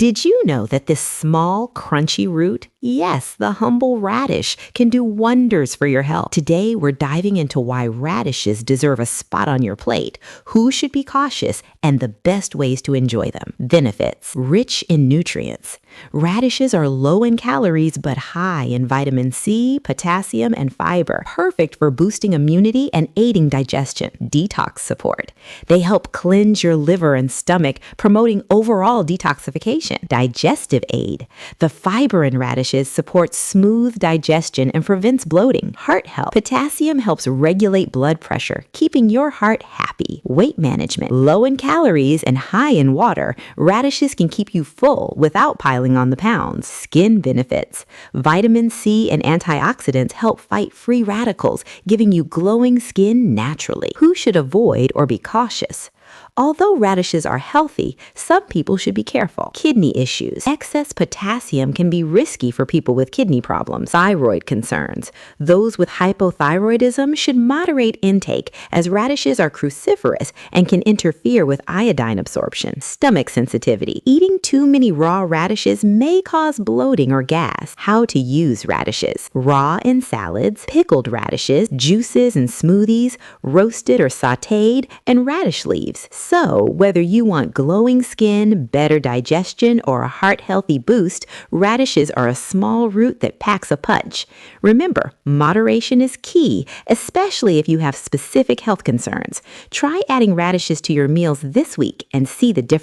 Did you know that this small, crunchy root, yes, the humble radish, can do wonders for your health? Today, we're diving into why radishes deserve a spot on your plate, who should be cautious, and the best ways to enjoy them. Benefits: rich in nutrients. Radishes are low in calories but high in vitamin C, potassium, and fiber, perfect for boosting immunity and aiding digestion. Detox support. They help cleanse your liver and stomach, promoting overall detoxification. Digestive aid. The fiber in radishes supports smooth digestion and prevents bloating. Heart health. Potassium helps regulate blood pressure, keeping your heart happy. Weight management. Low in calories and high in water, radishes can keep you full without piling on the pounds. Skin benefits. Vitamin C and antioxidants help fight free radicals, giving you glowing skin naturally. Who should avoid or be cautious? Although radishes are healthy, some people should be careful. Kidney issues. Excess potassium can be risky for people with kidney problems. Thyroid concerns. Those with hypothyroidism should moderate intake, as radishes are cruciferous and can interfere with iodine absorption. Stomach sensitivity. Eating too many raw radishes may cause bloating or gas. How to use radishes: raw in salads, pickled radishes, juices and smoothies, roasted or sautéed, and radish leaves. So, whether you want glowing skin, better digestion, or a heart-healthy boost, radishes are a small root that packs a punch. Remember, moderation is key, especially if you have specific health concerns. Try adding radishes to your meals this week and see the difference.